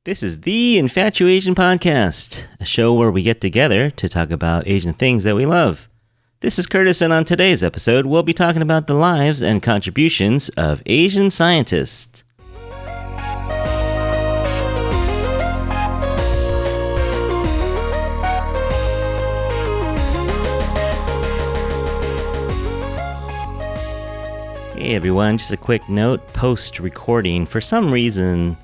This is the Infatuasian podcast, a show where we get together to talk about Asian things that we love. This is Curtis, and on today's episode, we'll be talking about the lives and contributions of Asian scientists. Hey everyone, just a quick note, post-recording, for some reason,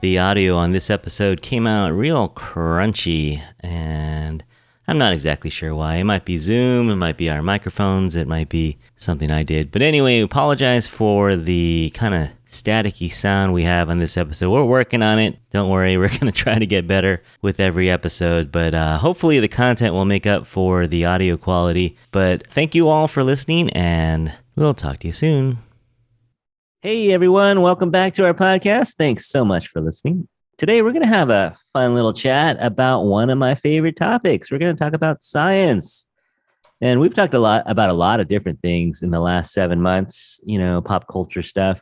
the audio on this episode came out real crunchy, and I'm not exactly sure why. It might be Zoom, it might be our microphones, it might be something I did. But anyway, apologize for the kind of staticky sound we have on this episode. We're working on it. Don't worry, we're going to try to get better with every episode. But hopefully the content will make up for the audio quality. But thank you all for listening, and we'll talk to you soon. Hey everyone, welcome back to our podcast. Thanks so much for listening. Today we're going to have a fun little chat about one of my favorite topics. We're going to talk about science. And we've talked about a lot of different things in the last 7 months, pop culture stuff.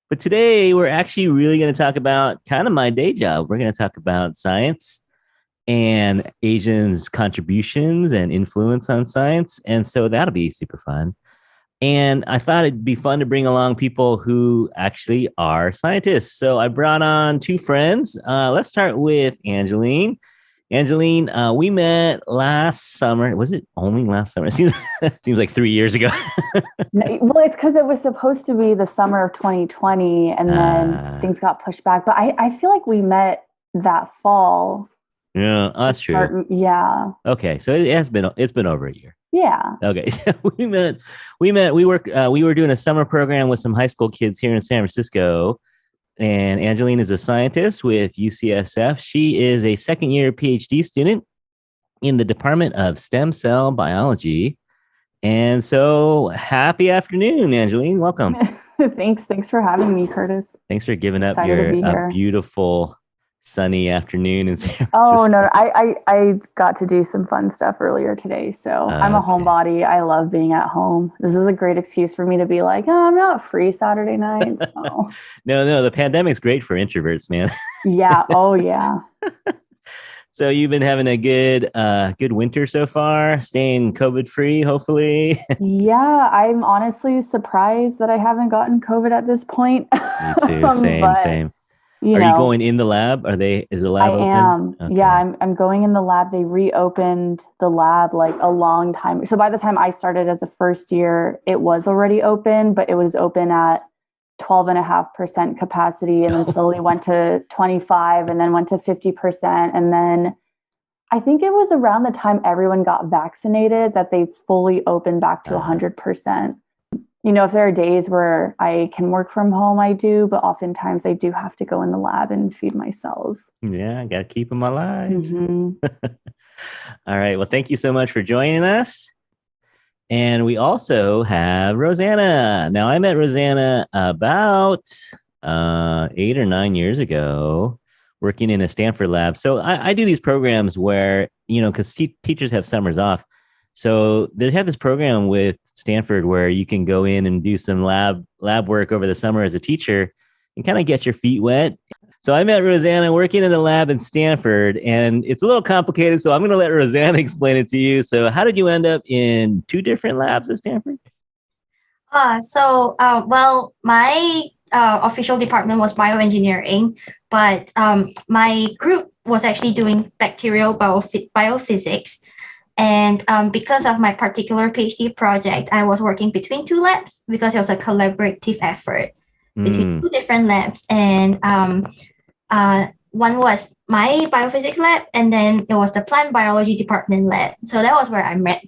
But today we're actually really going to talk about kind of my day job. We're going to talk about science and Asians' contributions and influence on science. And so that'll be super fun. And I thought it'd be fun to bring along people who actually are scientists. So I brought on two friends. Let's start with Angeline. Angeline, we met last summer. Was it only last summer? It seems like 3 years ago. Well, it's because it was supposed to be the summer of 2020, and then things got pushed back. But I feel like we met that fall. Yeah, that's true. Yeah. Okay, so it's been over a year. Yeah. Okay. we were doing a summer program with some high school kids here in San Francisco, and Angeline is a scientist with UCSF. She is a second year PhD student in the Department of Stem Cell Biology. And so happy afternoon, Angeline. Welcome. Thanks for having me, Curtis. Thanks for giving up your beautiful sunny afternoon in San Francisco. Oh no, I got to do some fun stuff earlier today, so I'm a homebody. I love being at home. This is a great excuse for me to be like, I'm not free Saturday night. So. No, the pandemic's great for introverts, man. Yeah. Oh yeah. So you've been having a good winter so far, staying COVID free, hopefully. Yeah, I'm honestly surprised that I haven't gotten COVID at this point. Me too. Same. Are you going in the lab? Is the lab open? I am. Okay. Yeah, I'm going in the lab. They reopened the lab like a long time. So by the time I started as a first year, it was already open, but it was open at 12.5% capacity, and then slowly went to 25, and then went to 50%. And then I think it was around the time everyone got vaccinated that they fully opened back to 100%. If there are days where I can work from home, I do, but oftentimes I do have to go in the lab and feed my cells. Yeah, I got to keep them alive. Mm-hmm. All right. Well, thank you so much for joining us. And we also have Rosanna. Now, I met Rosanna about 8 or 9 years ago, working in a Stanford lab. So I do these programs where, because teachers have summers off. So they have this program with Stanford where you can go in and do some lab work over the summer as a teacher and kind of get your feet wet. So I met Rosanna working in a lab in Stanford, and it's a little complicated, so I'm going to let Rosanna explain it to you. So how did you end up in two different labs at Stanford? Well, my official department was bioengineering, but my group was actually doing bacterial biophysics. And because of my particular PhD project, I was working between two labs because it was a collaborative effort between two different labs. And one was my biophysics lab, and then it was the plant biology department lab. So that was where I met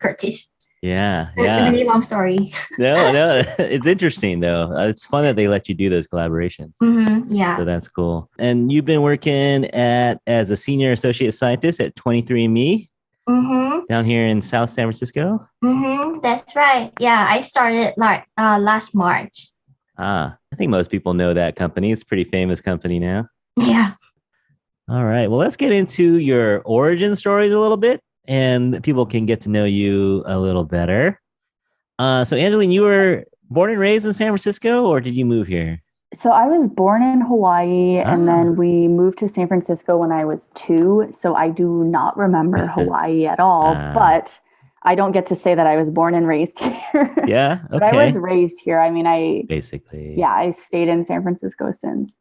Curtis. Yeah. A really long story. No, it's interesting though. It's fun that they let you do those collaborations. Mm-hmm, yeah. So that's cool. And you've been working as a senior associate scientist at 23andMe. Mm-hmm. Down here in South San Francisco? Mm-hmm, that's right. Yeah, I started last March. I think most people know that company. It's a pretty famous company now. Yeah. All right. Well, let's get into your origin stories a little bit, and people can get to know you a little better. So, Angeline, you were born and raised in San Francisco, or did you move here? So I was born in Hawaii and Ah. then we moved to San Francisco when I was 2. So I do not remember Hawaii at all, but I don't get to say that I was born and raised here. Yeah. But I was Okay. raised here. I mean, Basically. I stayed in San Francisco since.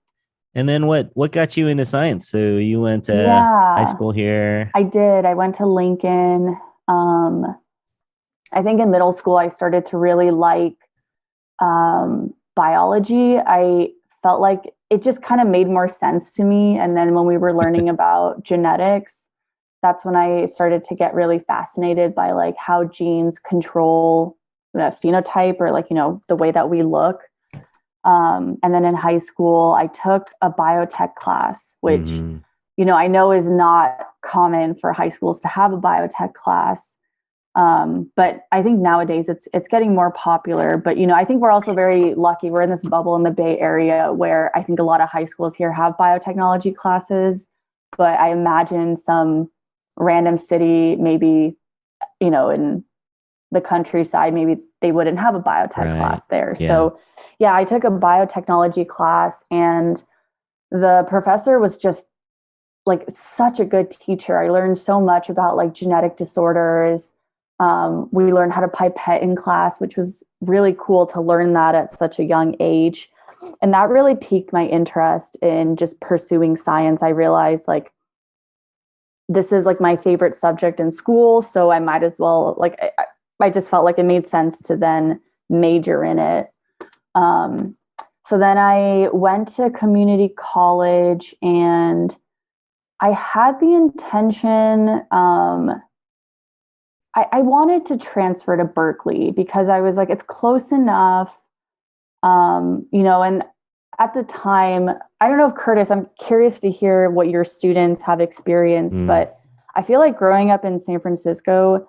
And then what got you into science? So you went to high Yeah, school here. I did. I went to Lincoln. Um, I think in middle school, I started to really like biology. I felt like it just kind of made more sense to me. And then when we were learning about genetics, that's when I started to get really fascinated by like how genes control the phenotype or like, the way that we look. And then in high school, I took a biotech class, which, Hmm. I know is not common for high schools to have a biotech class. But I think nowadays it's getting more popular. But I think we're also very lucky. We're in this bubble in the Bay Area where I think a lot of high schools here have biotechnology classes. But I imagine some random city, maybe in the countryside, maybe they wouldn't have a biotech Right. class there. Yeah. So yeah, I took a biotechnology class, and the professor was just like such a good teacher. I learned so much about like genetic disorders. We learned how to pipette in class, which was really cool to learn that at such a young age. And that really piqued my interest in just pursuing science. I realized like this is like my favorite subject in school. So I might as well, like, I just felt like it made sense to then major in it. Um, so then I went to community college and I had the intention, I wanted to transfer to Berkeley because I was like, it's close enough. And at the time, I don't know if Curtis, I'm curious to hear what your students have experienced, Mm. but I feel like growing up in San Francisco,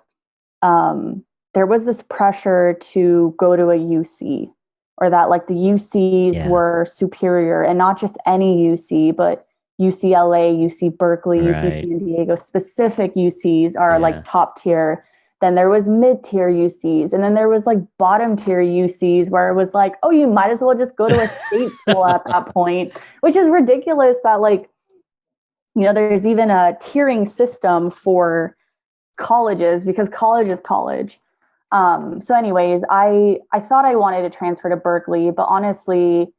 there was this pressure to go to a UC or that like the UCs Yeah. were superior and not just any UC, but UCLA, UC Berkeley, UC Right. San Diego, specific UCs are Yeah. like top tier. Then there was mid tier UCs. And then there was like bottom tier UCs where it was like, oh, you might as well just go to a state school at that point, which is ridiculous that like, there's even a tiering system for colleges because college is college. So anyways, I thought I wanted to transfer to Berkeley, but honestly,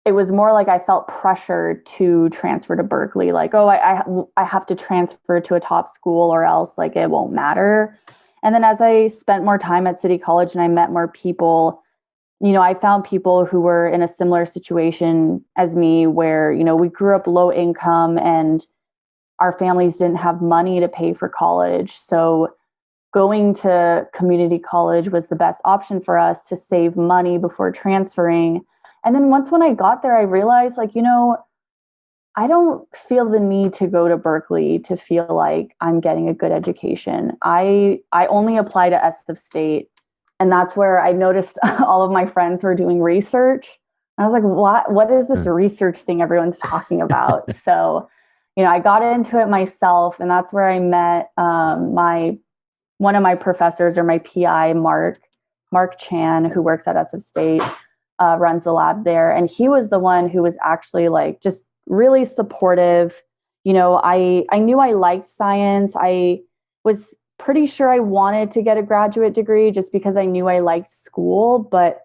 it was more like I felt pressured to transfer to Berkeley. Like, oh, I have to transfer to a top school or else like it won't matter. And then as I spent more time at City College and I met more people, I found people who were in a similar situation as me where, we grew up low income and our families didn't have money to pay for college. So going to community college was the best option for us to save money before transferring. And then once when I got there, I realized like, I don't feel the need to go to Berkeley to feel like I'm getting a good education. I only apply to SF State. And that's where I noticed all of my friends were doing research. And I was like, what is this Huh. research thing everyone's talking about? So, I got into it myself, and that's where I met my one of my professors or my PI, Mark Chan, who works at SF State, runs the lab there. And he was the one who was actually like just really supportive. I knew I liked science. I was pretty sure I wanted to get a graduate degree just because I knew I liked school, but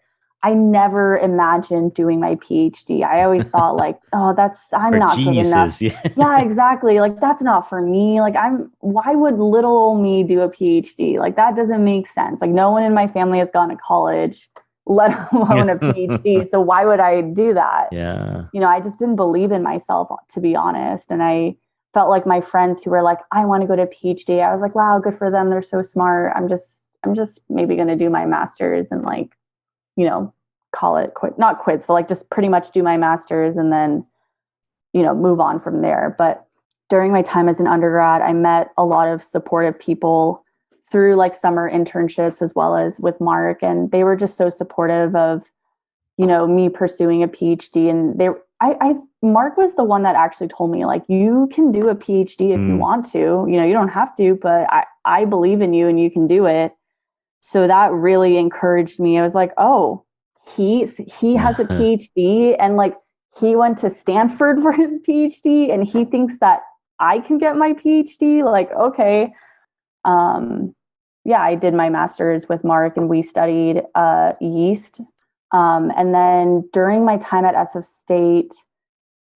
I never imagined doing my PhD. I always thought like, oh, I'm For not good enough. geniuses. Yeah. Yeah, exactly. Like that's not for me. Like why would little old me do a PhD? Like that doesn't make sense. Like no one in my family has gone to college, let alone a PhD. So why would I do that? Yeah. I just didn't believe in myself, to be honest. And I felt like my friends who were like, I want to go to PhD. I was like, wow, good for them. They're so smart. I'm just maybe going to do my master's and like, call it quit, not quits, but like just pretty much do my master's and then, move on from there. But during my time as an undergrad, I met a lot of supportive people through like summer internships as well as with Mark. And they were just so supportive of, me pursuing a PhD. And Mark was the one that actually told me like, you can do a PhD if you want to, you don't have to, but I believe in you and you can do it. So that really encouraged me. I was like, oh, he has a PhD, and like he went to Stanford for his PhD, and he thinks that I can get my PhD. Like, okay. Yeah, I did my master's with Mark, and we studied yeast. And then during my time at SF State,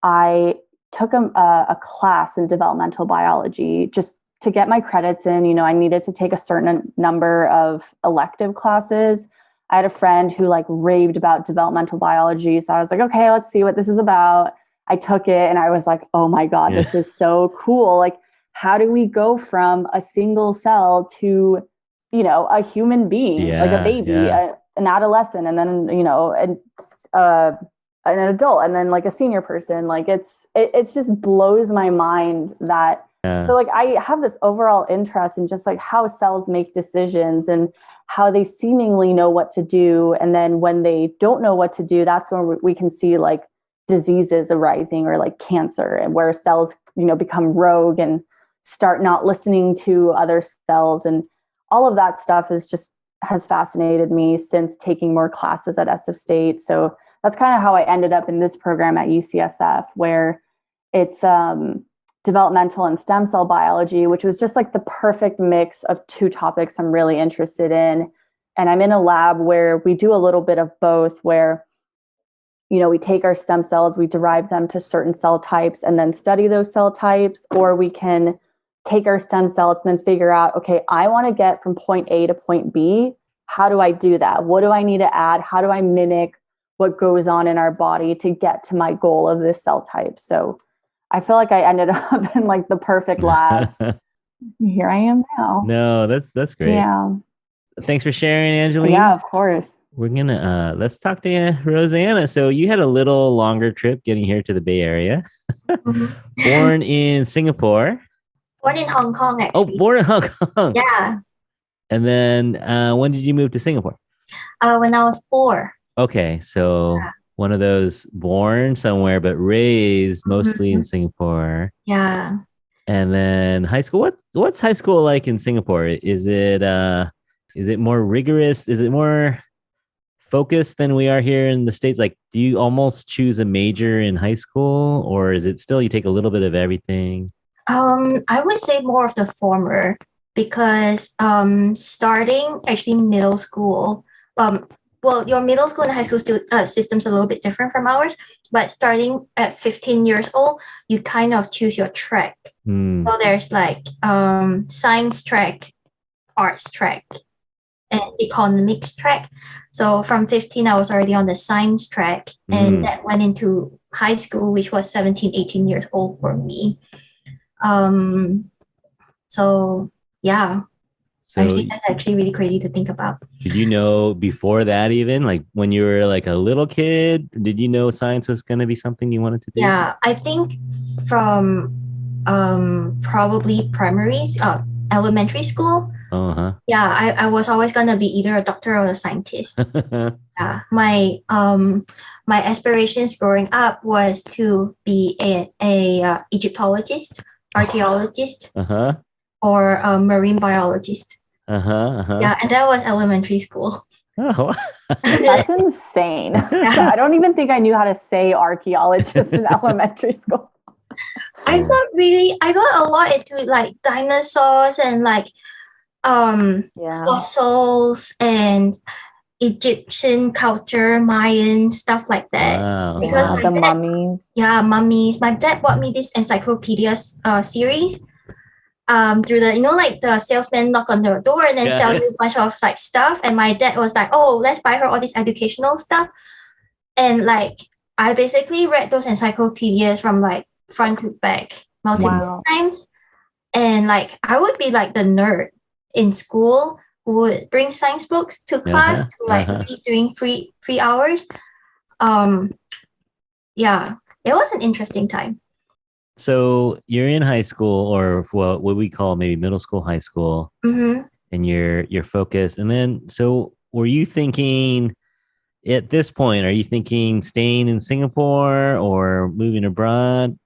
I took a class in developmental biology just to get my credits in. You know, I needed to take a certain number of elective classes. I had a friend who like raved about developmental biology. So I was like, okay, let's see what this is about. I took it and I was like, oh my God, this is so cool. Like, how do we go from a single cell to, you know, a human being, like a baby, an adolescent, and then, you know, an adult, and then like a senior person? Like it just blows my mind that. So like I have this overall interest in just like how cells make decisions and how they seemingly know what to do. And then when they don't know what to do, that's when we can see like diseases arising, or like cancer, and where cells, you know, become rogue and start not listening to other cells. And all of that stuff has fascinated me since taking more classes at SF State. So that's kind of how I ended up in this program at UCSF, where it's developmental and stem cell biology, which was just like the perfect mix of two topics I'm really interested in. And I'm in a lab where we do a little bit of both, where, you know, we take our stem cells, we derive them to certain cell types and then study those cell types, or we can take our stem cells and then figure out, okay, I want to get from point A to point B. How do I do that? What do I need to add? How do I mimic what goes on in our body to get to my goal of this cell type? So I feel like I ended up in like the perfect lab. Here I am now. No, that's great. Yeah. Thanks for sharing, Angeline. Yeah, of course. We're gonna let's talk to Rosanna. So you had a little longer trip getting here to the Bay Area. Born in Singapore. Born in Hong Kong, actually. Oh, born in Hong Kong. Yeah. And then when did you move to Singapore? When I was 4. Okay, so one of those born somewhere but raised mostly in Singapore. Yeah. And then high school. What's high school like in Singapore? Is it more rigorous? Is it more focused than we are here in the States? Like, do you almost choose a major in high school, or is it still you take a little bit of everything? I would say more of the former, because starting actually middle school, well, your middle school and high school system's a little bit different from ours, but starting at 15 years old, you kind of choose your track. So there's like science track, arts track, and economics track. So from 15, I was already on the science track, and that went into high school, which was 17, 18 years old for me. So yeah, actually, that's actually really crazy to think about. Did you know before that, even like when you were like a little kid, did you know science was going to be something you wanted to do? Yeah, I think from probably elementary school. Yeah, I was always gonna be either a doctor or a scientist. Yeah, my aspirations growing up was to be a Egyptologist, archaeologist, or a marine biologist. Yeah, and that was elementary school. Oh, that's insane. I don't even think I knew how to say archaeologist in elementary school. I got a lot into like dinosaurs and like fossils and Egyptian culture, Mayan, stuff like that. Wow. Because the mummies. Yeah, mummies. My dad bought me this encyclopedia series. Through the, you know, like the salesman knock on the door and then sell you a bunch of like stuff. And my dad was like, oh, let's buy her all this educational stuff. And like I basically read those encyclopedias from like front to back multiple times. And like I would be like the nerd in school who would bring science books to class to like read during free hours. Yeah, it was an interesting time. So you're in high school, or what we call maybe middle school, high school, and you're focused. And then, so were you thinking at this point? Are you thinking staying in Singapore or moving abroad?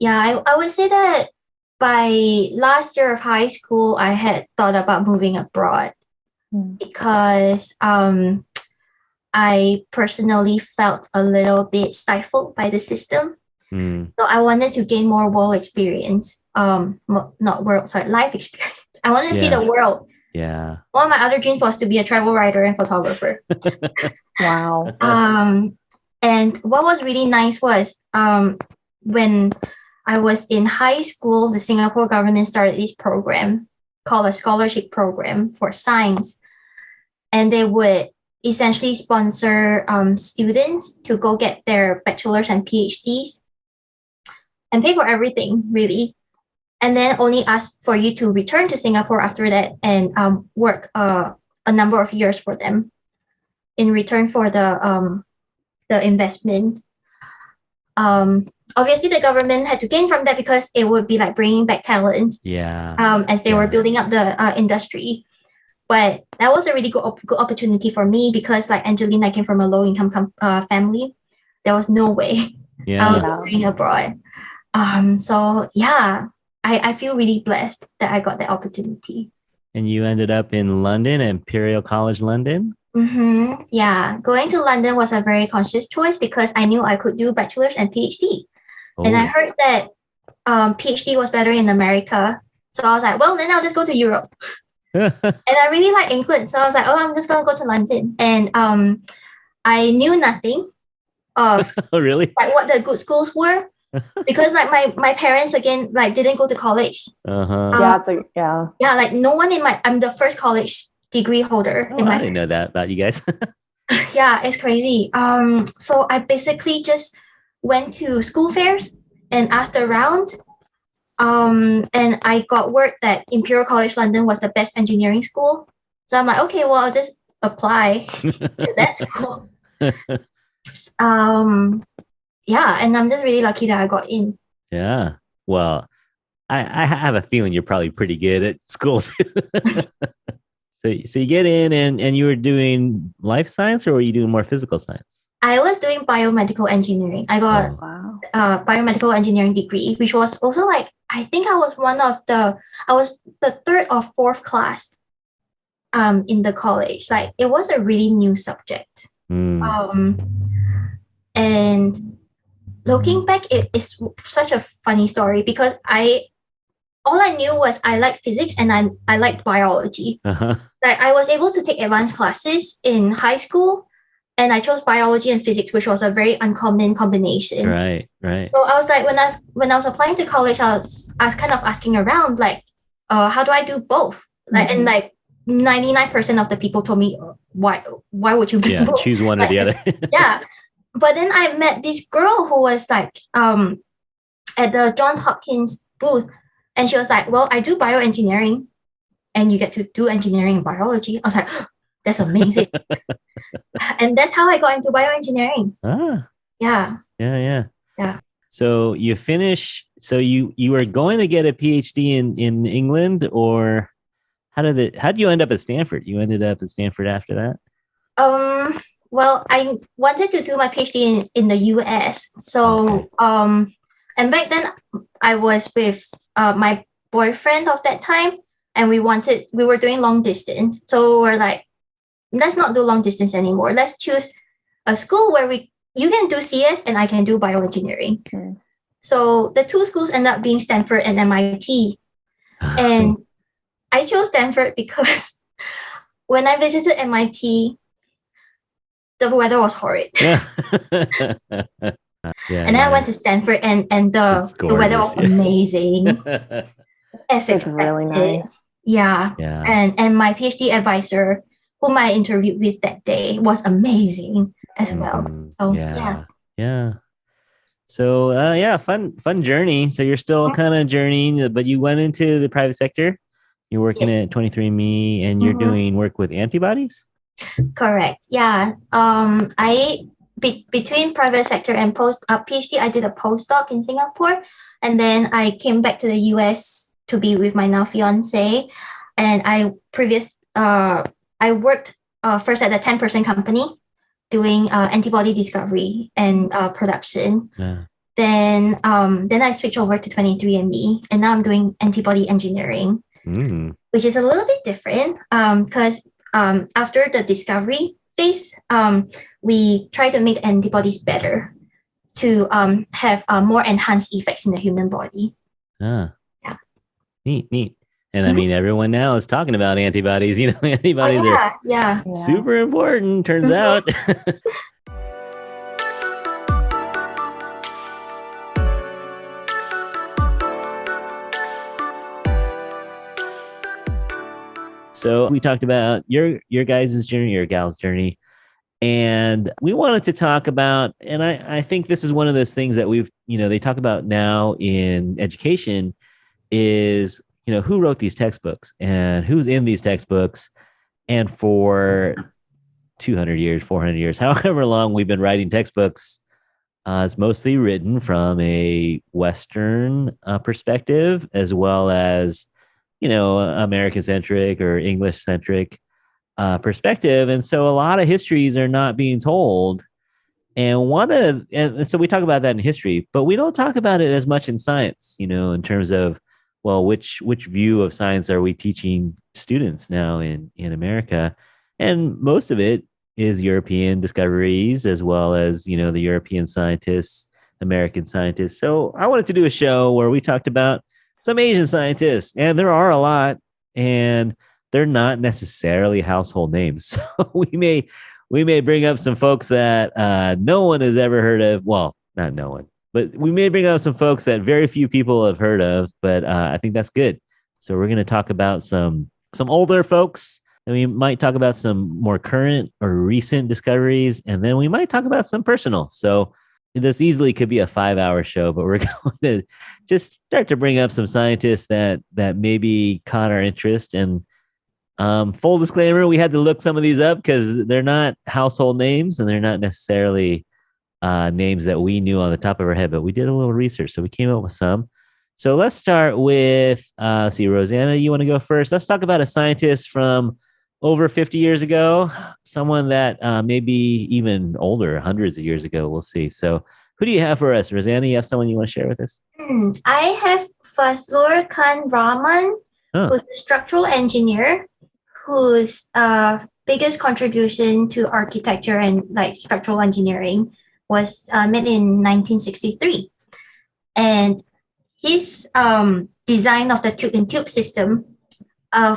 Yeah, I would say that by last year of high school, I had thought about moving abroad because I personally felt a little bit stifled by the system. So I wanted to gain more world experience. Not world, sorry, life experience. I wanted to see the world. Yeah. One of my other dreams was to be a travel writer and photographer. Wow. And what was really nice was when I was in high school, the Singapore government started this program called a scholarship program for science. And they would essentially sponsor students to go get their bachelor's and PhDs and pay for everything, really. And then only ask for you to return to Singapore after that and work a number of years for them in return for the investment. Obviously, the government had to gain from that because it would be like bringing back talent. As they were building up the industry. But that was a really good opportunity for me because, like Angeline, I came from a low-income family. There was no way I was going abroad. So yeah, I feel really blessed that I got that opportunity. And you ended up in London, Imperial College London? Yeah, going to London was a very conscious choice because I knew I could do bachelor's and PhD. And I heard that PhD was better in America. So I was like, well, then I'll just go to Europe. And I really like England. So I was like, oh, I'm just going to go to London. And I knew nothing of really? Like what the good schools were. Because like my parents again like didn't go to college. Yeah, like no one in I'm the first college degree holder in my I didn't know that about you guys. Yeah, it's crazy. So I basically just went to school fairs and asked around. And I got word that Imperial College London was the best engineering school. So I'm like, okay, well, I'll just apply to that school. Yeah, and I'm just really lucky that I got in. Yeah. Well, I have a feeling you're probably pretty good at school. So you get in and you were doing life science, or were you doing more physical science? I was doing biomedical engineering. I got a biomedical engineering degree, which was also like, I think I was the third or fourth class in the college. Like it was a really new subject. And looking back, it is such a funny story because all I knew was I liked physics and I liked biology. Like I was able to take advanced classes in high school, and I chose biology and physics, which was a very uncommon combination. Right. So I was like, when I was applying to college, I was kind of asking around, like, how do I do both? Like, and like 99% of the people told me, why would you do both? Choose one or the other. Yeah. But then I met this girl who was like at the Johns Hopkins booth, and she was like, well, I do bioengineering and you get to do engineering and biology. I was like, that's amazing. And that's how I got into bioengineering. Yeah. So you finish, so you were going to get a PhD in England, or how did you end up at Stanford? You ended up at Stanford after that? Well, I wanted to do my PhD in the US. So and back then I was with my boyfriend of that time, and we were doing long distance. So we're like, let's not do long distance anymore. Let's choose a school where you can do CS and I can do bioengineering. So the two schools end up being Stanford and MIT. And I chose Stanford because when I visited MIT, the weather was horrid. And then I went to Stanford and the weather was amazing. It's really nice. Yeah. And my PhD advisor, whom I interviewed with that day, was amazing as well. So yeah. So fun journey. So you're still kind of journeying, but you went into the private sector. You're working at 23andMe, and you're doing work with antibodies. Correct. Yeah. Between private sector and PhD, I did a postdoc in Singapore, and then I came back to the US to be with my now fiance. And I worked first at a 10% company doing antibody discovery and production. Then I switched over to 23andMe, and now I'm doing antibody engineering, which is a little bit different because after the discovery phase, we try to make antibodies better to have more enhanced effects in the human body. Ah, Yeah. neat. And I mean, everyone now is talking about antibodies. Antibodies are yeah. super important, turns out. So we talked about your guys' journey, your gal's journey. And we wanted to talk about, and I think this is one of those things that they talk about now in education is, who wrote these textbooks and who's in these textbooks. And for 200 years, 400 years, however long we've been writing textbooks, it's mostly written from a Western perspective, as well as, American centric or English centric perspective. And so a lot of histories are not being told. And so we talk about that in history, but we don't talk about it as much in science, in terms of, well, which view of science are we teaching students now in America? And most of it is European discoveries, as well as, the European scientists, American scientists. So I wanted to do a show where we talked about some Asian scientists, and there are a lot, and they're not necessarily household names. So we may bring up some folks that no one has ever heard of. Well, not no one, but we may bring up some folks that very few people have heard of. But I think that's good. So we're going to talk about some older folks, and we might talk about some more current or recent discoveries, and then we might talk about some personal. So this easily could be a 5-hour show, but we're going to just start to bring up some scientists that maybe caught our interest. And full disclaimer, we had to look some of these up because they're not household names and they're not necessarily names that we knew on the top of our head, but we did a little research. So we came up with some. So let's start with, let's see, Rosanna, you want to go first? Let's talk about a scientist from over 50 years ago, someone that maybe even older, hundreds of years ago. We'll see. So who do you have for us? Rosanna, you have someone you want to share with us? I have Fazlur Khan Rahman, who's a structural engineer, whose biggest contribution to architecture and like structural engineering was made in 1963. And his design of the tube-in-tube system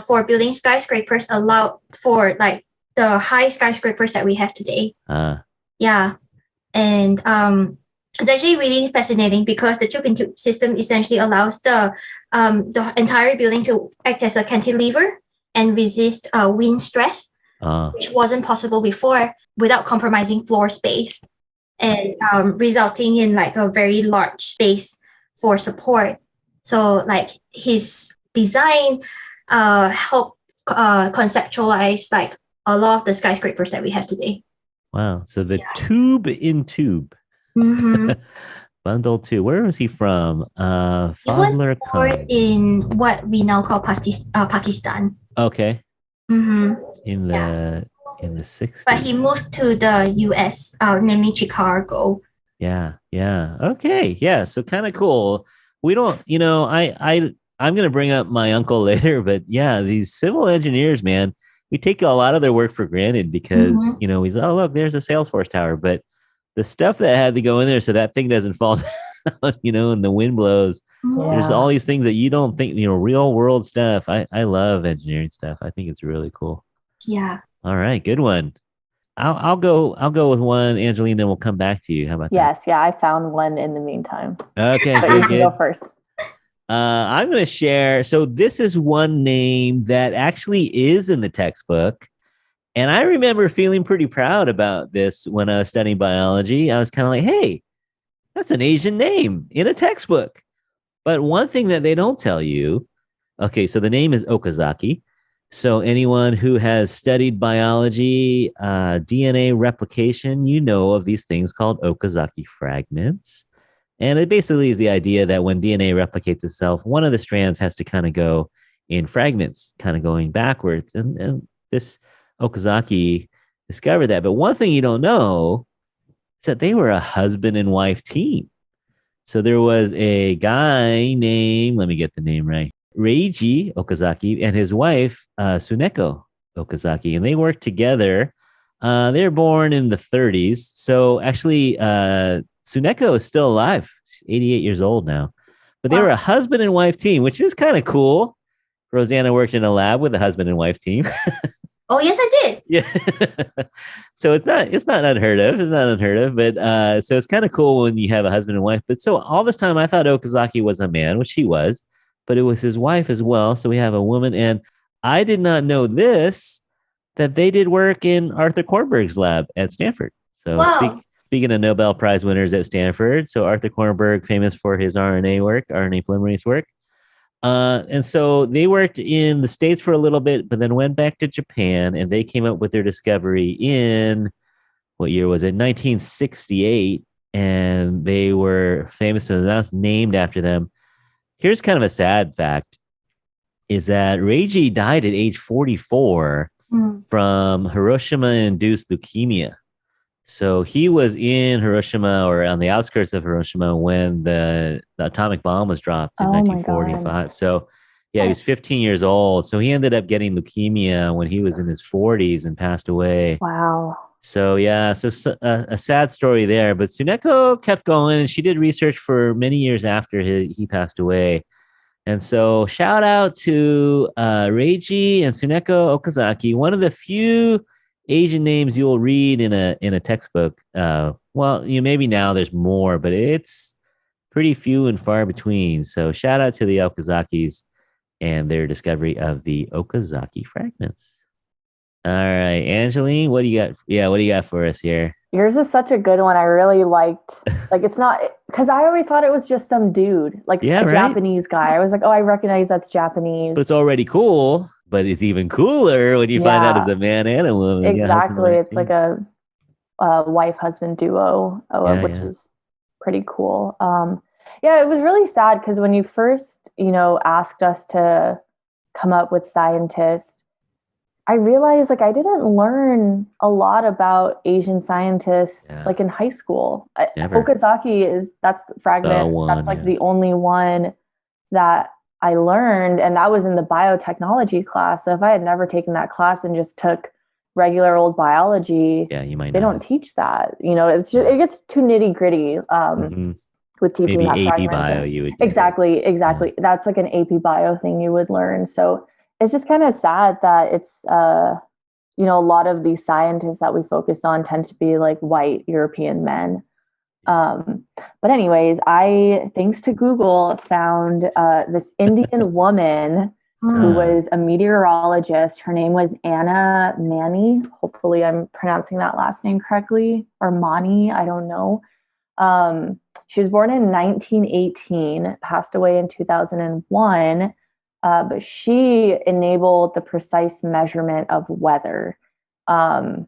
for building skyscrapers allowed for like the high skyscrapers that we have today. Yeah. And it's actually really fascinating because the tube-in-tube system essentially allows the entire building to act as a cantilever and resist wind stress, which wasn't possible before without compromising floor space, and resulting in like a very large space for support. So like his design helped conceptualize like a lot of the skyscrapers that we have today. Wow. So the tube-in-tube. Bundle 2. Where was he from? He was born in what we now call Pakistan. Okay. In the 60s. But he moved to the US, namely Chicago. Yeah. Okay. Yeah. So kind of cool. We don't, I'm going to bring up my uncle later, but yeah, these civil engineers, man, we take a lot of their work for granted because, we say, oh, look, there's a Salesforce tower. But the stuff that had to go in there so that thing doesn't fall down, and the wind blows. Yeah. There's all these things that you don't think, real world stuff. I love engineering stuff. I think it's really cool. Yeah. All right. Good one. I'll go with one, Angeline, then we'll come back to you. How about that? Yes. Yeah. I found one in the meantime. Okay. But you can go first. I'm going to share. So this is one name that actually is in the textbook. And I remember feeling pretty proud about this when I was studying biology. I was kind of like, hey, that's an Asian name in a textbook. But one thing that they don't tell you, okay, so the name is Okazaki. So anyone who has studied biology, DNA replication, you know of these things called Okazaki fragments. And it basically is the idea that when DNA replicates itself, one of the strands has to kind of go in fragments, kind of going backwards. And this Okazaki discovered that. But one thing you don't know is that they were a husband and wife team. So there was a guy named, let me get the name right, Reiji Okazaki, and his wife, Tsuneko Okazaki. And they worked together They were born in the 30s. So actually, Tsuneko is still alive. She's 88 years old now. But they were a Wow. husband and wife team, which is kind of cool. Rosanna worked in a lab with a husband and wife team. Oh, yes, I did. Yeah. So it's not unheard of. It's not unheard of, but so it's kind of cool when you have a husband and wife. But so all this time I thought Okazaki was a man, which he was, but it was his wife as well. So we have a woman, and I did not know this that they did work in Arthur Kornberg's lab at Stanford. So Wow. speaking of Nobel Prize winners at Stanford, so Arthur Kornberg, famous for his RNA work, RNA polymerase work. And so they worked in the States for a little bit, but then went back to Japan, and they came up with their discovery in what year was it? 1968. And they were famous, and that's named after them. Here's kind of a sad fact is that Reiji died at age 44 Mm. from Hiroshima induced leukemia. So he was in Hiroshima or on the outskirts of Hiroshima when the atomic bomb was dropped in Oh my God. 1945. So yeah, he Oh, was 15 years old. So he ended up getting leukemia when he was in his 40s and passed away. Wow. So yeah, a sad story there. But Tsuneko kept going, and she did research for many years after he passed away. And so shout out to Reiji and Tsuneko Okazaki, one of the few Asian names you'll read in a textbook. Well, maybe now there's more, but it's pretty few and far between. So shout out to the Okazakis and their discovery of the Okazaki fragments. All right, Angeline, what do you got? Yeah, what do you got for us here? Yours is such a good one. I really liked, like, it's not, because I always thought it was just some dude, like Yeah, a right. Japanese guy. I was like, oh, I recognize that's So Japanese. it's already cool, but it's even cooler when you find out it's Yeah, a man and a woman. Yeah, husband and exactly. wife It's like team. a wife husband duo, Yeah, which yeah. is pretty cool. Yeah, it was really sad because when you first, asked us to come up with scientists, I realized like I didn't learn a lot about Asian scientists Yeah, like in high school. never. Okazaki that's the The fragment. That's one, like yeah. the only one that I learned, and that was in the biotechnology class. So if I had never taken that class and just took regular old biology, Yeah, you might they not don't have. teach that. It's just Yeah. it gets too nitty gritty Hmm. with teaching Maybe that AP fragment bio thing. you would get it. Exactly, Yeah. exactly. That's like an AP bio thing you would learn. So it's just kind of sad that it's a lot of these scientists that we focus on tend to be like white European men. Um, but anyways, I, thanks to Google, found this Indian woman who mm. Uh, was a meteorologist. Her name was Anna Mani. Hopefully, I'm pronouncing that last name correctly, or Mani. I don't know. She was born in 1918, passed away in 2001, but she enabled the precise measurement of weather. Um,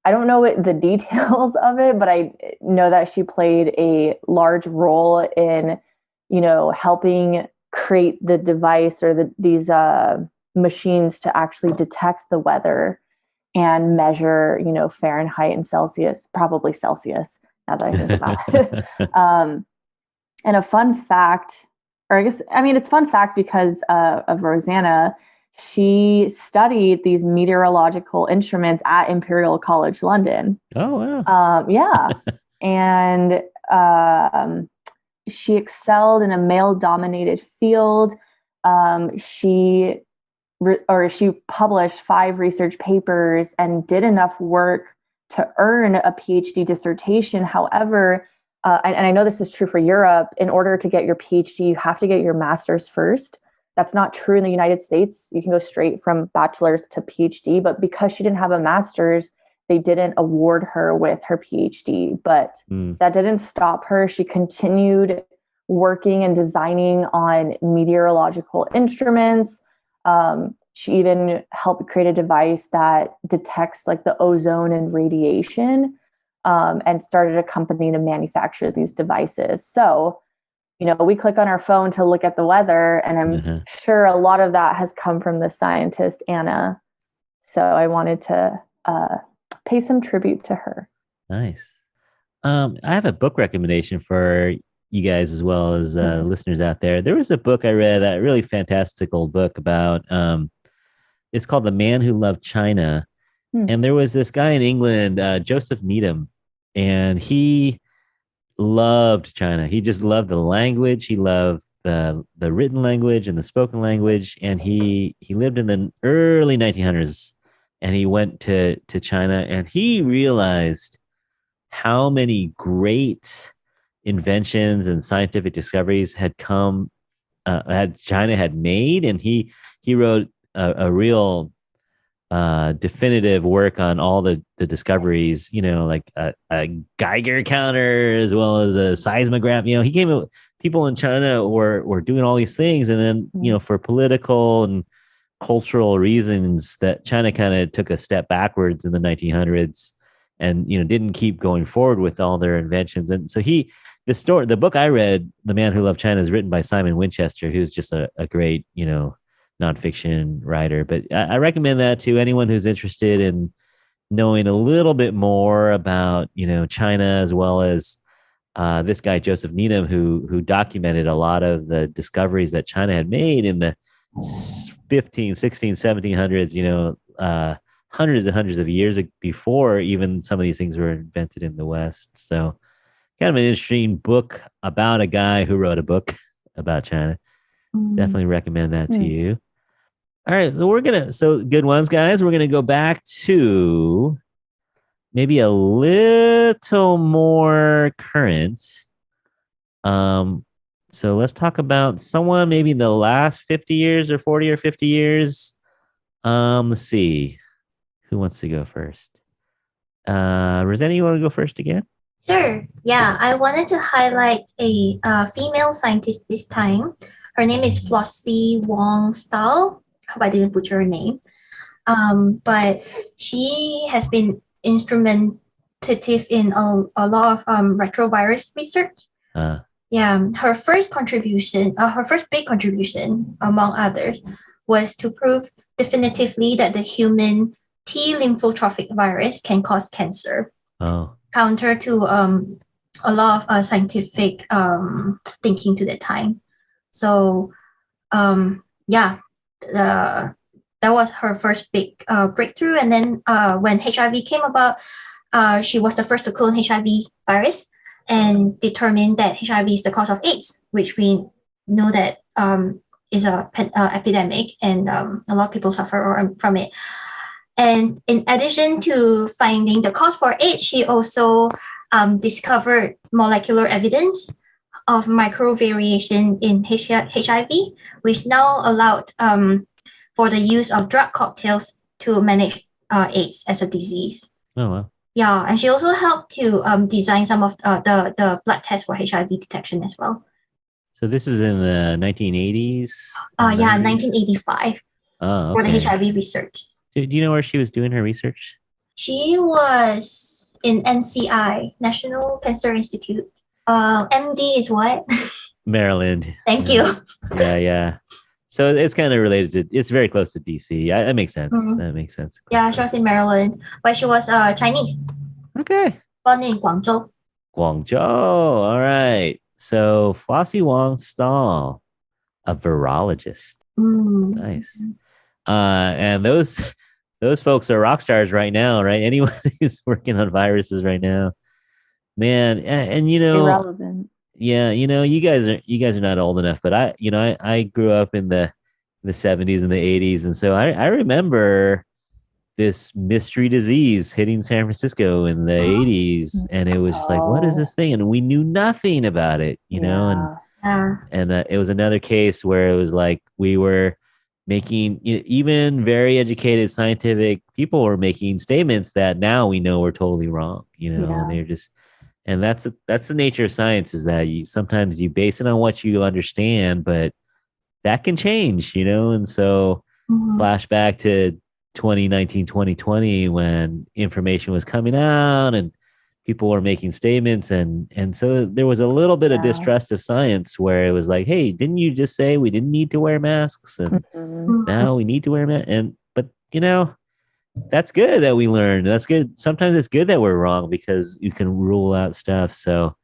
I don't know the details of it, but I know that she played a large role in, helping create the device or these machines to actually detect the weather and measure, Fahrenheit and Celsius, probably Celsius, now that I think about it. And a fun fact, or it's fun fact because of Rosanna. She studied these meteorological instruments at Imperial College London. oh wow. Yeah. And she excelled in a male dominated field. She published 5 research papers and did enough work to earn a PhD dissertation. However, and I know this is true for Europe, in order to get your PhD, you have to get your master's first. That's not true in the United States. You can go straight from bachelor's to PhD, but because she didn't have a master's, they didn't award her with her PhD. But Mm. that didn't stop her. She continued working and designing on meteorological instruments. She even helped create a device that detects like the ozone and radiation, and started a company to manufacture these devices. So, we click on our phone to look at the weather, and I'm Uh-huh. sure a lot of that has come from the scientist, Anna. So I wanted to pay some tribute to her. Nice. I have a book recommendation for you guys as well as listeners out there. There was a book I read, a really fantastical book about it's called The Man Who Loved China. Hmm. And there was this guy in England, Joseph Needham, and he loved China. He just loved the language. He loved the written language and the spoken language. And he lived in the early 1900s, and he went to China, and he realized how many great inventions and scientific discoveries had China had made, and he wrote a real definitive work on all the discoveries, like a Geiger counter as well as a seismograph. He came up, people in China were doing all these things, and then for political and cultural reasons that China kind of took a step backwards in the 1900s, and didn't keep going forward with all their inventions. And so the book I read, The Man Who Loved China, is written by Simon Winchester, who's just a great nonfiction writer. But I recommend that to anyone who's interested in knowing a little bit more about China, as well as this guy Joseph Needham, who documented a lot of the discoveries that China had made in the 15, 16, 1700s, hundreds and hundreds of years before even some of these things were invented in the West. So kind of an interesting book about a guy who wrote a book about China. Definitely recommend that to you. All right, so good ones, guys. We're gonna go back to maybe a little more current. So let's talk about someone maybe in the last 50 years or 40 or 50 years. Let's see. Who wants to go first? Rosanna, you want to go first again? Sure. Yeah, I wanted to highlight a female scientist this time. Her name is Flossie Wong Stahl. Hope I didn't butcher her name. But she has been instrumentative in a lot of retrovirus research. Yeah, her first big contribution, among others, was to prove definitively that the human T lymphotrophic virus can cause cancer. Oh. Counter to a lot of scientific thinking to the time. So, yeah, that was her first big breakthrough. And then when HIV came about, she was the first to clone HIV virus and determine that HIV is the cause of AIDS, which we know that is a epidemic, and a lot of people suffer from it. And in addition to finding the cause for AIDS, she also discovered molecular evidence of microvariation in HIV, which now allowed for the use of drug cocktails to manage AIDS as a disease. Oh, wow. Yeah, and she also helped to design some of the blood tests for HIV detection as well. So this is in the 1980s? Yeah, 1985 okay. For the HIV research. Do you know where she was doing her research? She was in NCI, National Cancer Institute. MD is what? Maryland. Thank you. Yeah. So it's kind of related to, it's very close to DC. Yeah, that makes sense. Mm-hmm. That makes sense. Yeah, she was in Maryland, but she was Chinese. Okay. Born in Guangzhou. Guangzhou. All right. So Flossie Wong Stahl, a virologist. Nice. And those folks are rock stars right now, right? Anyone who's working on viruses right now, man. And irrelevant. Yeah, you guys are not old enough, but I grew up in the 70s and the 80s, and so I remember this mystery disease hitting San Francisco in the 80s, and it was just like, what is this thing? And we knew nothing about it, and it was another case where it was like we were making, even very educated scientific people were making statements that now we know were totally wrong, and they're just. And that's the nature of science, is that sometimes you base it on what you understand, but that can change, and so flashback to 2019, 2020, when information was coming out and people were making statements, and so there was a little bit of distrust of science, where it was like, hey, didn't you just say we didn't need to wear masks, and now we need to wear masks? But that's good that we learned. That's good. Sometimes it's good that we're wrong, because you can rule out stuff. So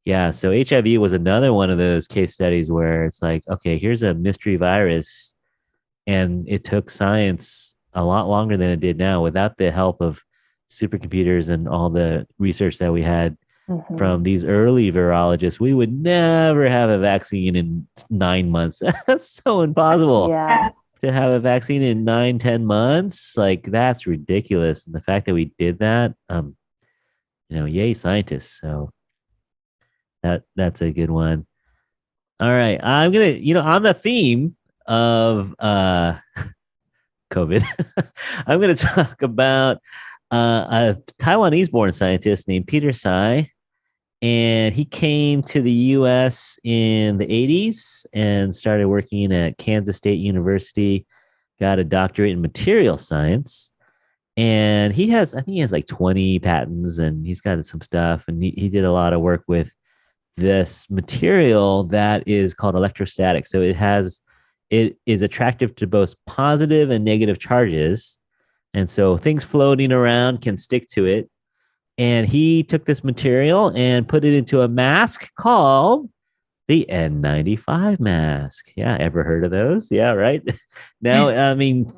yeah, so HIV was another one of those case studies where it's like, okay, here's a mystery virus, and it took science a lot longer than it did now. Without the help of supercomputers and all the research that we had from these early virologists, we would never have a vaccine in 9 months. That's so impossible. Yeah. To have a vaccine in 9, 10 months, like that's ridiculous. And the fact that we did that, yay, scientists. So that's a good one. All right. I'm gonna, on the theme of COVID, I'm gonna talk about a Taiwanese born scientist named Peter Tsai. And he came to the US in the 80s and started working at Kansas State University, got a doctorate in material science. And I think he has like 20 patents and he's got some stuff. And he did a lot of work with this material that is called electrostatic. So it is attractive to both positive and negative charges. And so things floating around can stick to it. And he took this material and put it into a mask called the N95 mask. Yeah, ever heard of those? Yeah, right. Now, I mean,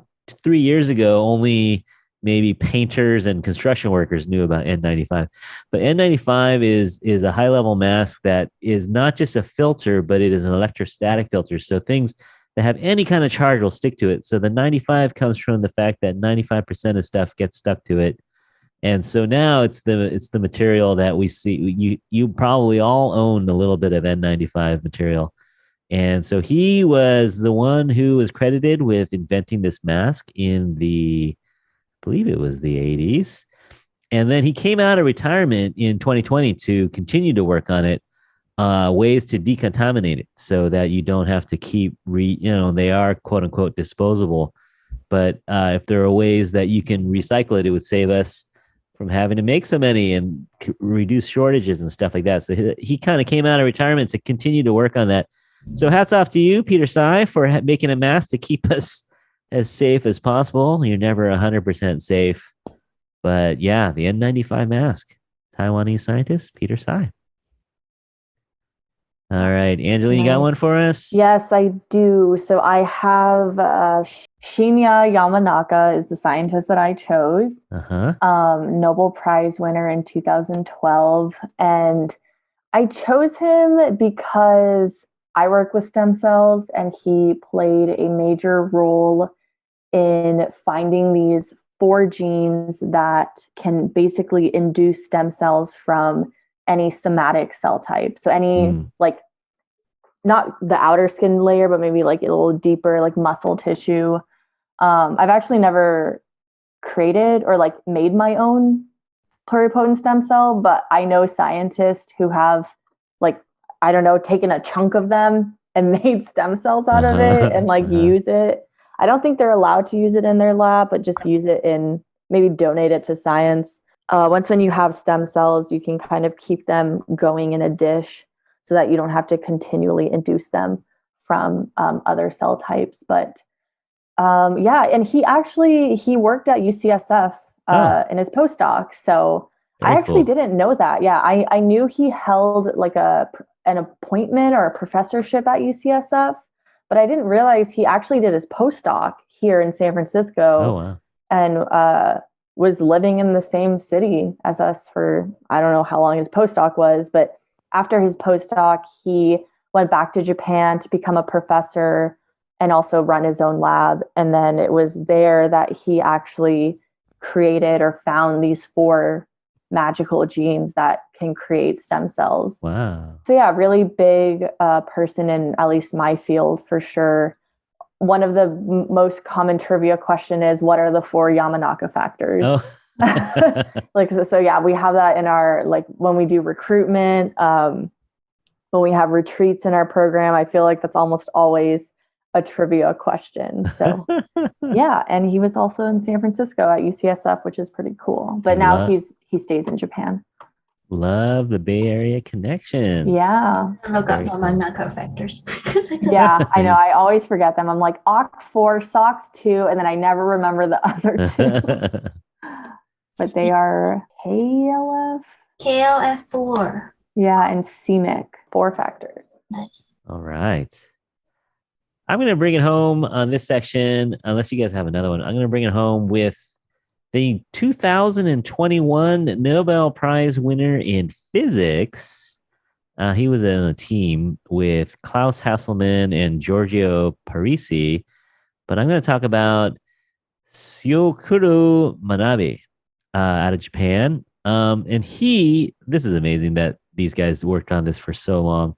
3 years ago, only maybe painters and construction workers knew about N95. But N95 is a high level mask that is not just a filter, but it is an electrostatic filter. So things that have any kind of charge will stick to it. So the 95 comes from the fact that 95% of stuff gets stuck to it. And so now it's the material that we see. You probably all own a little bit of N95 material. And so he was the one who was credited with inventing this mask in I believe it was the 80s. And then he came out of retirement in 2020 to continue to work on it, ways to decontaminate it so that you don't have to keep they are quote unquote disposable. But if there are ways that you can recycle it, it would save us from having to make so many and reduce shortages and stuff like that. So he kind of came out of retirement to continue to work on that. So hats off to you, Peter Tsai, for making a mask to keep us as safe as possible. You're never 100% safe. But yeah, the N95 mask, Taiwanese scientist, Peter Tsai. All right, Angeline, you got one for us? Yes, I do. So I have Shinya Yamanaka is the scientist that I chose. Nobel Prize winner in 2012. And I chose him because I work with stem cells and he played a major role in finding these 4 genes that can basically induce stem cells from any somatic cell type. So any like not the outer skin layer, but maybe like a little deeper, like muscle tissue. I've actually never created or like made my own pluripotent stem cell, but I know scientists who have like, I don't know, taken a chunk of them and made stem cells out of it and like use it. I don't think they're allowed to use it in their lab, but just use it in maybe donate it to science. When you have stem cells, you can kind of keep them going in a dish so that you don't have to continually induce them from other cell types. But and he worked at UCSF in his postdoc. So I actually didn't know that. Yeah, I knew he held like an appointment or a professorship at UCSF, but I didn't realize he actually did his postdoc here in San Francisco and was living in the same city as us for, I don't know how long his postdoc was, but after his postdoc, he went back to Japan to become a professor and also run his own lab. And then it was there that he actually created or found these 4 magical genes that can create stem cells. Wow. So yeah, really big person in at least my field for sure. One of the most common trivia question is, what are the 4 Yamanaka factors? Oh. So yeah, we have that in our, like when we do recruitment, when we have retreats in our program, I feel like that's almost always a trivia question. So yeah, and he was also in San Francisco at UCSF, which is pretty cool. But now he stays in Japan. Love the Bay Area connection. Yeah. Look up Yamanaka factors. Yeah, I know. I always forget them. I'm like OCT4, SOX2, and then I never remember the other 2. But they are KLF? KLF4. Yeah, and CMYC, 4 factors. Nice. All right. I'm going to bring it home on this section, unless you guys have another one. I'm going to bring it home with the 2021 Nobel Prize winner in physics. He was in a team with Klaus Hasselmann and Giorgio Parisi, but I'm going to talk about Syokuro Manabe out of Japan. And this is amazing that these guys worked on this for so long,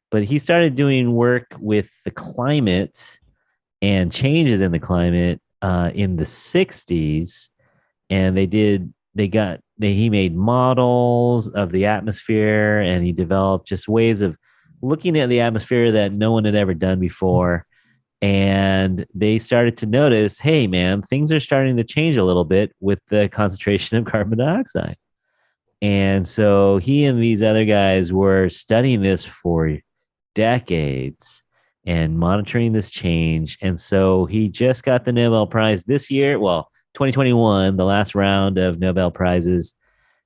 but he started doing work with the climate and changes in the climate in the 60s. And he made models of the atmosphere, and he developed just ways of looking at the atmosphere that no one had ever done before. And they started to notice, hey man, things are starting to change a little bit with the concentration of carbon dioxide. And so he and these other guys were studying this for decades and monitoring this change. And so he just got the Nobel Prize this year. Well, 2021, the last round of Nobel Prizes,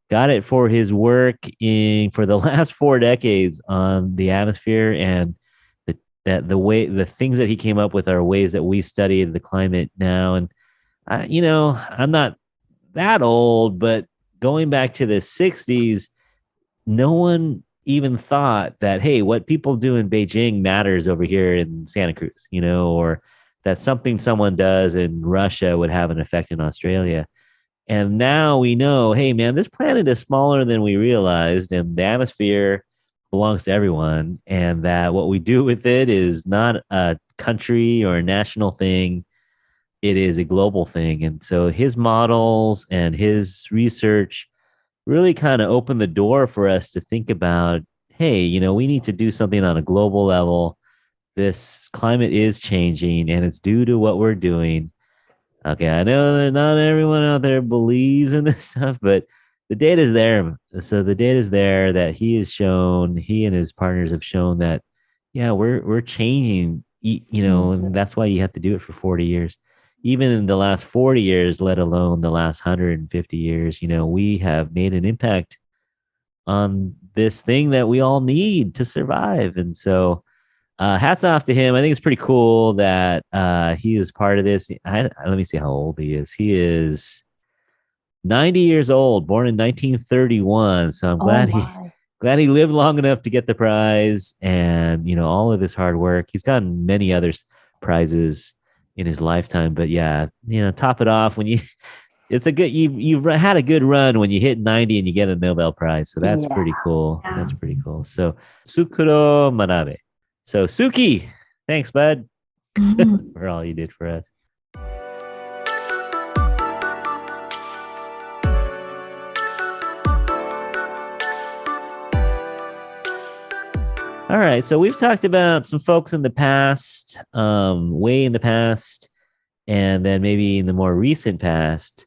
got it for his work for the last 4 decades on the atmosphere, and the things that he came up with are ways that we study the climate now. And I'm not that old, but going back to the 60s, no one even thought that, hey, what people do in Beijing matters over here in Santa Cruz, or that something someone does in Russia would have an effect in Australia. And now we know, hey, man, this planet is smaller than we realized, and the atmosphere belongs to everyone. And that what we do with it is not a country or a national thing, it is a global thing. And so his models and his research really kind of opened the door for us to think about, hey, we need to do something on a global level. This climate is changing, and it's due to what we're doing. Okay, I know that not everyone out there believes in this stuff, but the data is there. So the data is there that he and his partners have shown that, yeah, we're changing, and that's why you have to do it for 40 years. Even in the last 40 years, let alone the last 150 years, we have made an impact on this thing that we all need to survive. And so, hats off to him. I think it's pretty cool that he is part of this. Let me see how old he is. He is 90 years old, born in 1931. So I'm glad he lived long enough to get the prize, and all of his hard work. He's gotten many other prizes in his lifetime, but yeah, top it off when you've had a good run when you hit 90 and you get a Nobel Prize. So that's pretty cool. Yeah. That's pretty cool. So Sukuro Manabe. So Suki, thanks, bud, for all you did for us. All right, so we've talked about some folks in the past, way in the past, and then maybe in the more recent past.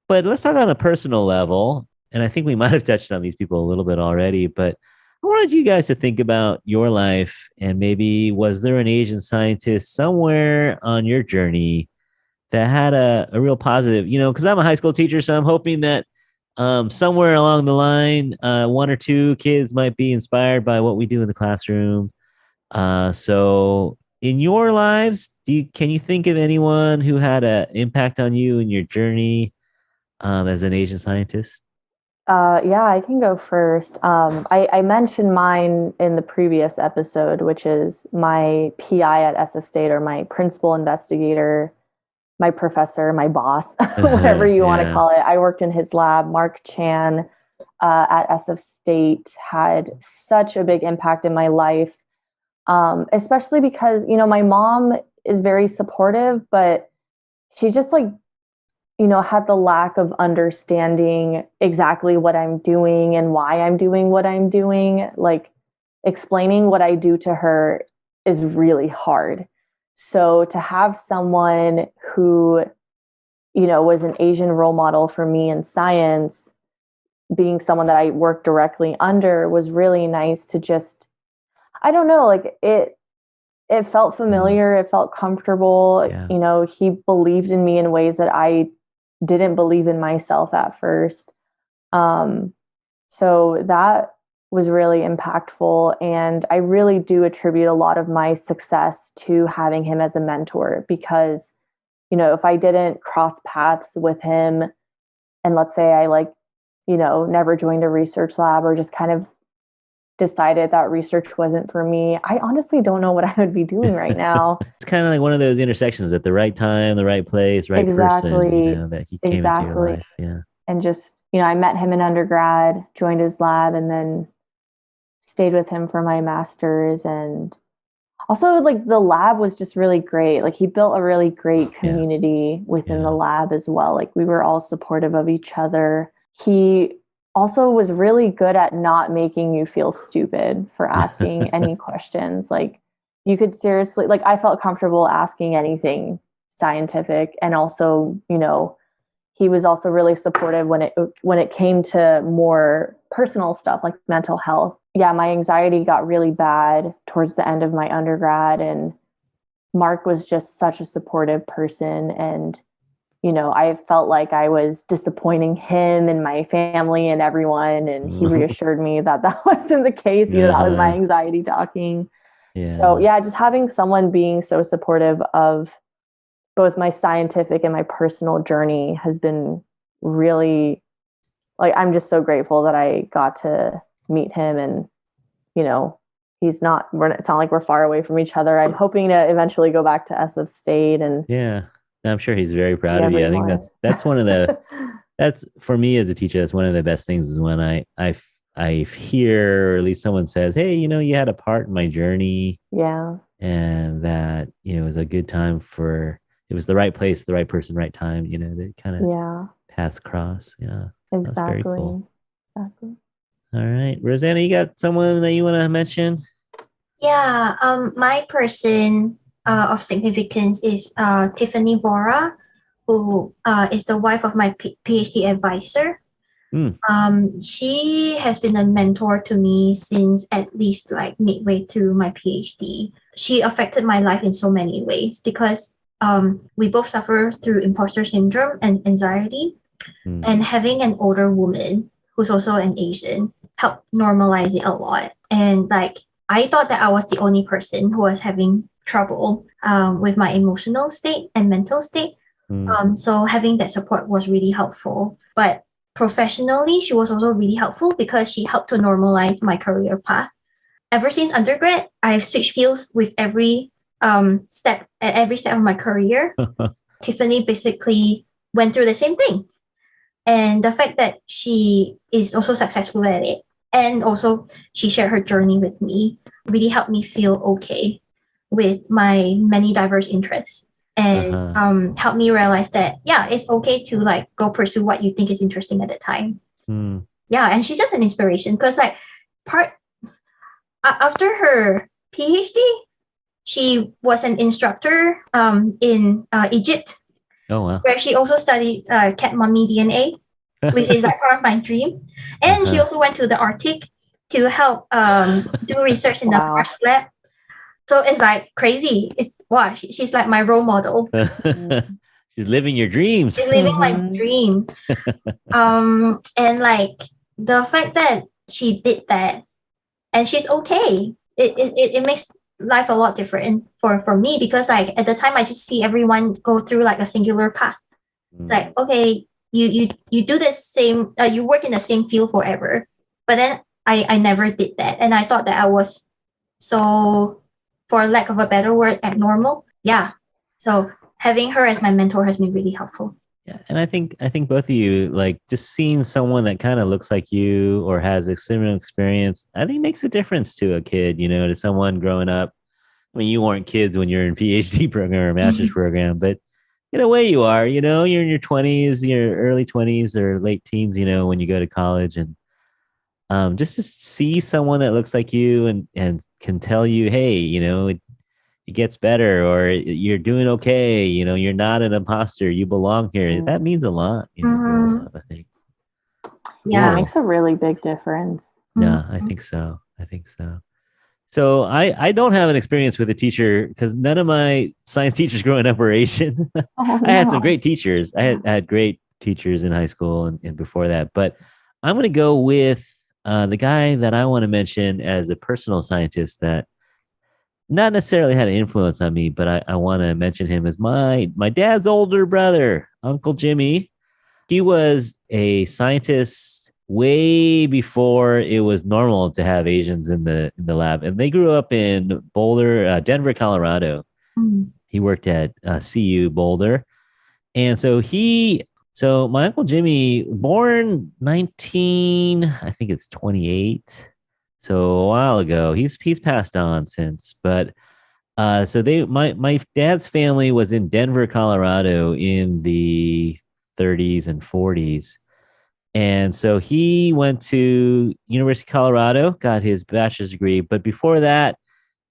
But let's talk on a personal level. And I think we might have touched on these people a little bit already, but I wanted you guys to think about your life, and maybe was there an Asian scientist somewhere on your journey that had a real positive, because I'm a high school teacher, so I'm hoping that somewhere along the line, one or two kids might be inspired by what we do in the classroom. So in your lives, can you think of anyone who had an impact on you in your journey as an Asian scientist? Yeah, I can go first. I mentioned mine in the previous episode, which is my PI at SF State, or my principal investigator, my professor, my boss, whatever you want to call it. I worked in his lab. Mark Chan at SF State had such a big impact in my life, especially because, my mom is very supportive, but she just had the lack of understanding exactly what I'm doing and why I'm doing what I'm doing. Like, explaining what I do to her is really hard. So to have someone who, was an Asian role model for me in science, being someone that I worked directly under, was really nice to just, I don't know, it felt familiar. It felt comfortable. Yeah. He believed in me in ways that I didn't believe in myself at first. So was really impactful. And I really do attribute a lot of my success to having him as a mentor because, if I didn't cross paths with him and let's say I never joined a research lab or just kind of decided that research wasn't for me, I honestly don't know what I would be doing right now. It's kind of like one of those intersections at the right time, the right place, right person, that he came into your life. Yeah. And just, I met him in undergrad, joined his lab, and then stayed with him for my master's. And also, like, the lab was just really great. Like, he built a really great community within the lab as well. Like, we were all supportive of each other. He also was really good at not making you feel stupid for asking any questions. Like, you could seriously, like, I felt comfortable asking anything scientific. And also, he was also really supportive when it came to more personal stuff like mental health. Yeah, my anxiety got really bad towards the end of my undergrad, and Mark was just such a supportive person. And I felt like I was disappointing him and my family and everyone, and he reassured me that wasn't the case. That was my anxiety talking. So just having someone being so supportive of both my scientific and my personal journey has been really, like, I'm just so grateful that I got to meet him. And it's not like we're far away from each other. I'm hoping to eventually go back to SF State, and I'm sure he's very proud of you. I think that's one of the that's, for me as a teacher, that's one of the best things, is when I hear, or at least someone says, hey, you had a part in my journey. Yeah. And that, it was a good time it was the right place, the right person, right time, that kind of paths cross. Yeah. Exactly. That's very cool. Exactly. All right. Rosanna, you got someone that you want to mention? Yeah. My person of significance is Tiffany Vora, who is the wife of my PhD advisor. She has been a mentor to me since at least like midway through my PhD. She affected my life in so many ways because we both suffer through imposter syndrome and anxiety. And having an older woman who's also an Asian helped normalize it a lot. And like, I thought that I was the only person who was having trouble with my emotional state and mental state. So having that support was really helpful. But professionally, she was also really helpful because she helped to normalize my career path. Ever since undergrad, I've switched fields with every step of my career. Tiffany basically went through the same thing. And the fact that she is also successful at it, and also she shared her journey with me, really helped me feel okay with my many diverse interests. And helped me realize that, it's okay to like go pursue what you think is interesting at the time. Yeah, and she's just an inspiration because like after her PhD, she was an instructor in Egypt. Oh, wow. Where she also studied cat mummy DNA, which is like part of my dream. And she also went to the Arctic to help do research in the Mars lab. So it's like crazy. She's like my role model. She's living your dreams. She's living my dream. And like the fact that she did that and she's okay, it makes life a lot different for me, because like at the time I just see everyone go through like a singular path. It's like, okay, you do the same, you work in the same field forever, but then I never did that, and I thought that I was, so for lack of a better word, abnormal. So having her as my mentor has been really helpful. Yeah, and I think both of you, like, just seeing someone that kind of looks like you or has a similar experience, I think makes a difference to a kid, to someone growing up. I mean, you weren't kids when you're in PhD program or master's program, but in a way you are, you're in your 20s, your early 20s or late teens, when you go to college, and just to see someone that looks like you and can tell you, hey, it gets better, or you're doing okay, you're not an imposter, you belong here. That means a lot, I think. Yeah, it makes a really big difference. Yeah, I think so. So I don't have an experience with a teacher because none of my science teachers growing up were Asian. I had some great teachers. I had great teachers in high school and before that. But I'm going to go with the guy that I want to mention as a personal scientist that not necessarily had an influence on me, but I want to mention him as my dad's older brother, Uncle Jimmy. He was a scientist way before it was normal to have Asians in the lab, and they grew up in Boulder, Denver, Colorado. Mm. He worked at CU Boulder, and so my uncle Jimmy, born 19, I think it's 28, so a while ago. He's passed on since, but so my dad's family was in Denver, Colorado in the 30s and 40s. And so he went to University of Colorado, got his bachelor's degree, but before that,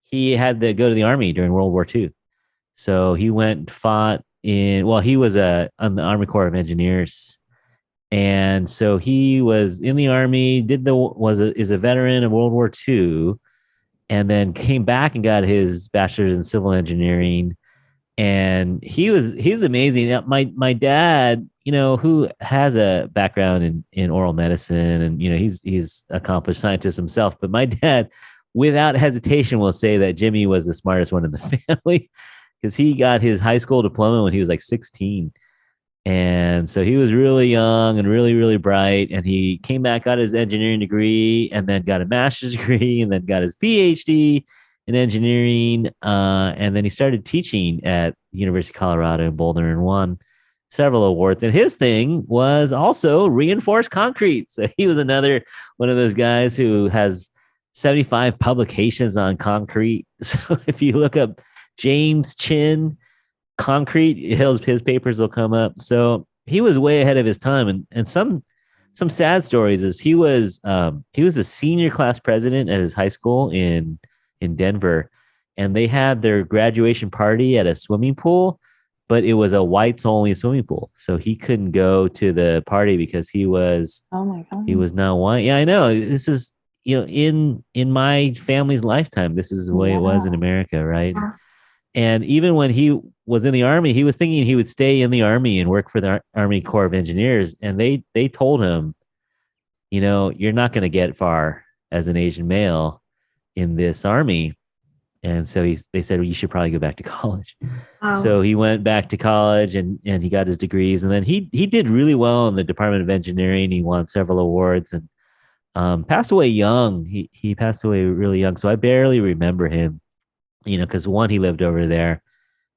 he had to go to the army during World War II. So he went and fought he was on the Army Corps of Engineers. And so he was in the army, is a veteran of World War II, and then came back and got his bachelor's in civil engineering. And he's amazing. My dad, who has a background in oral medicine, and he's accomplished scientist himself, but my dad, without hesitation, will say that Jimmy was the smartest one in the family because he got his high school diploma when he was like 16. And so he was really young and really, really bright. And he came back, got his engineering degree, and then got a master's degree, and then got his Ph.D. in engineering. And then he started teaching at the University of Colorado in Boulder and won several awards. And his thing was also reinforced concrete. So he was another one of those guys who has 75 publications on concrete. So if you look up James Chin concrete, his papers will come up. So he was way ahead of his time. And some sad stories is he was a senior class president at his high school in Denver, and they had their graduation party at a swimming pool, but it was a whites only swimming pool, so he couldn't go to the party because he was Oh my God. he was not white. Yeah, I know. This is in my family's lifetime, this is the way it was in America, right? Yeah. And even when he was in the army, he was thinking he would stay in the army and work for the Army Corps of Engineers. And they told him, you're not going to get far as an Asian male in this army. And so they said, well, you should probably go back to college. Wow. So he went back to college and he got his degrees. And then he did really well in the Department of Engineering. He won several awards and passed away young. He passed away really young. So I barely remember him, because one, he lived over there,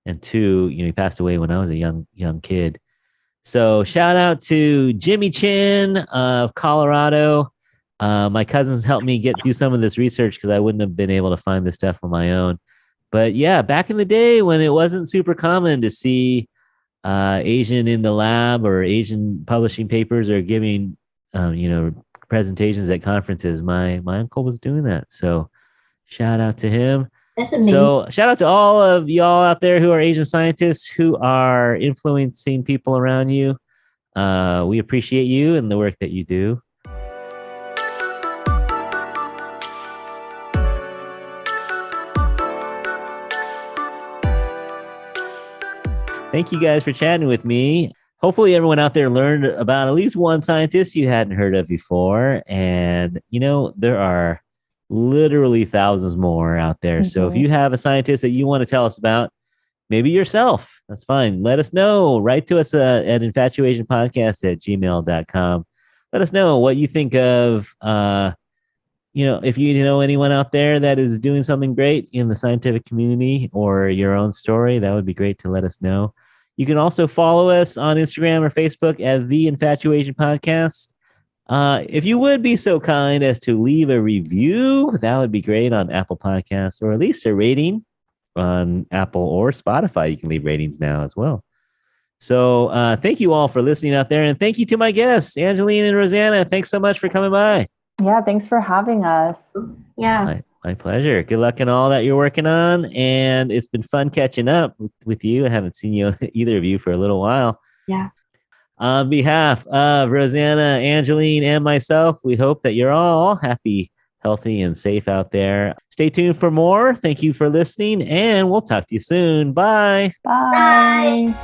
and two, he passed away when I was a young kid. So shout out to Jimmy Chin of Colorado. My cousins helped me do some of this research because I wouldn't have been able to find this stuff on my own. But yeah, back in the day when it wasn't super common to see Asian in the lab or Asian publishing papers or giving presentations at conferences, my uncle was doing that. So shout out to him. That's amazing. So shout out to all of y'all out there who are Asian scientists who are influencing people around you. We appreciate you and the work that you do. Thank you guys for chatting with me. Hopefully everyone out there learned about at least one scientist you hadn't heard of before. And, there are literally thousands more out there. Mm-hmm. So if you have a scientist that you want to tell us about, maybe yourself, that's fine. Let us know. Write to us at infatuasianpodcast@gmail.com. Let us know what you think of, if you know anyone out there that is doing something great in the scientific community or your own story, that would be great to let us know. You can also follow us on Instagram or Facebook at The Infatuasian Podcast. If you would be so kind as to leave a review, that would be great on Apple Podcasts, or at least a rating on Apple or Spotify. You can leave ratings now as well. So thank you all for listening out there. And thank you to my guests, Angeline and Rosanna. Thanks so much for coming by. Yeah, thanks for having us. Yeah. My pleasure. Good luck in all that you're working on. And it's been fun catching up with you. I haven't seen either of you for a little while. Yeah. On behalf of Rosanna, Angeline, and myself, we hope that you're all happy, healthy, and safe out there. Stay tuned for more. Thank you for listening, and we'll talk to you soon. Bye. Bye.